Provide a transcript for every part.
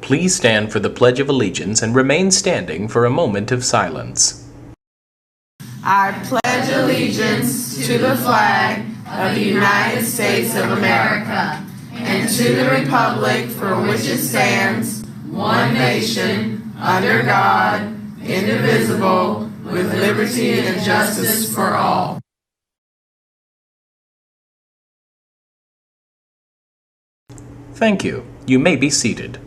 Please stand for the Pledge of Allegiance and remain standing for a moment of silence. I pledge allegiance to the flag of the United States of America and to the republic for which it stands, one nation, under God, indivisible, with liberty and justice for all. Thank you. You may be seated.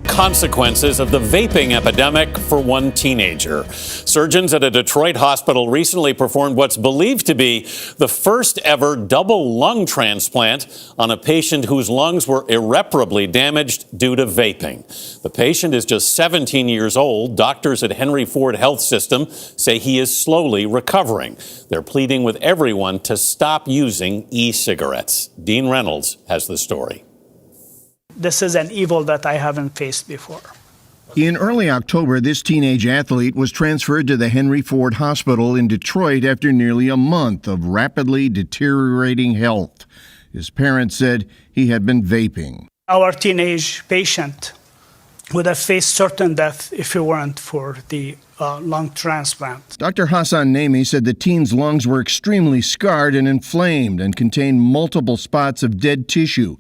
Consequences of the vaping epidemic for one teenager. Surgeons at a Detroit hospital recently performed what's believed to be the first ever double lung transplant on a patient whose lungs were irreparably damaged due to vaping. The patient is just 17 years old. Doctors at Henry Ford Health System say he is slowly recovering. They're pleading with everyone to stop using e-cigarettes. Dean Reynolds has the story. This is an evil that I haven't faced before. In early October, this teenage athlete was transferred to the Henry Ford Hospital in Detroit after nearly a month of rapidly deteriorating health. His parents said he had been vaping. Our teenage patient would have faced certain death if it weren't for the lung transplant. Dr. Hassan Nami said the teen's lungs were extremely scarred and inflamed and contained multiple spots of dead tissue.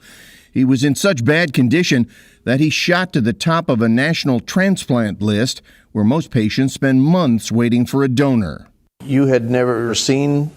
He was in such bad condition that he shot to the top of a national transplant list where most patients spend months waiting for a donor. You had never seen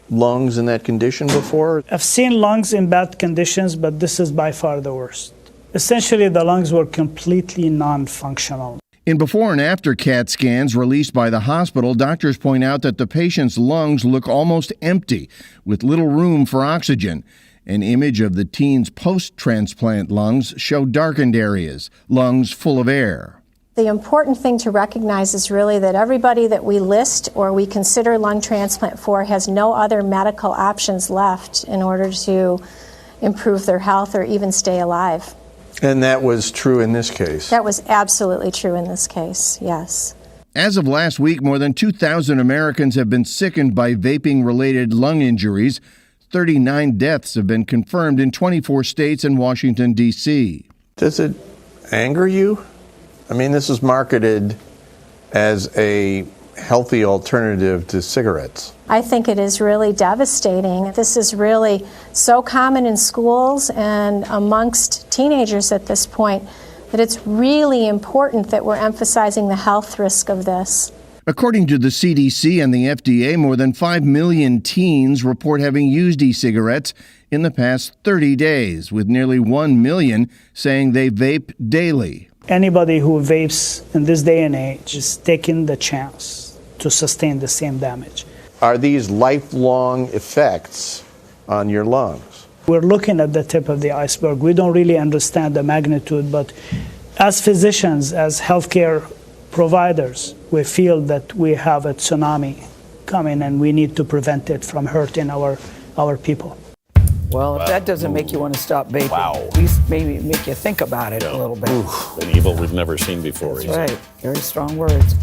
lungs in that condition before? I've seen lungs in bad conditions, but this is by far the worst. Essentially, the lungs were completely non-functional. In before and after CAT scans released by the hospital, doctors point out that the patient's lungs look almost empty, with little room for oxygen. An image of the teen's post-transplant lungs showed darkened areas, lungs full of air. The important thing to recognize is really that everybody that we list or we consider lung transplant for has no other medical options left in order to improve their health or even stay alive. And that was true in this case? That was absolutely true in this case, yes. As of last week, more than 2,000 Americans have been sickened by vaping-related lung injuries. 39 deaths have been confirmed in 24 states and Washington, D.C. Does it anger you? I mean, this is marketed as a healthy alternative to cigarettes. I think it is really devastating. This is really so common in schools and amongst teenagers at this point that it's really important that we're emphasizing the health risk of this. According to the CDC and the FDA, more than 5 million teens report having used e-cigarettes in the past 30 days, with nearly 1 million saying they vape daily. Anybody who vapes in this day and age is taking the chance to sustain the same damage. Are these lifelong effects on your lungs? We're looking at the tip of the iceberg. We don't really understand the magnitude, but as physicians, as healthcare providers, we feel that we have a tsunami coming and we need to prevent it from hurting our people. Well, if that doesn't make you want to stop vaping, at least maybe make you think about it a little bit. An evil we've never seen before. That's right. Very strong words.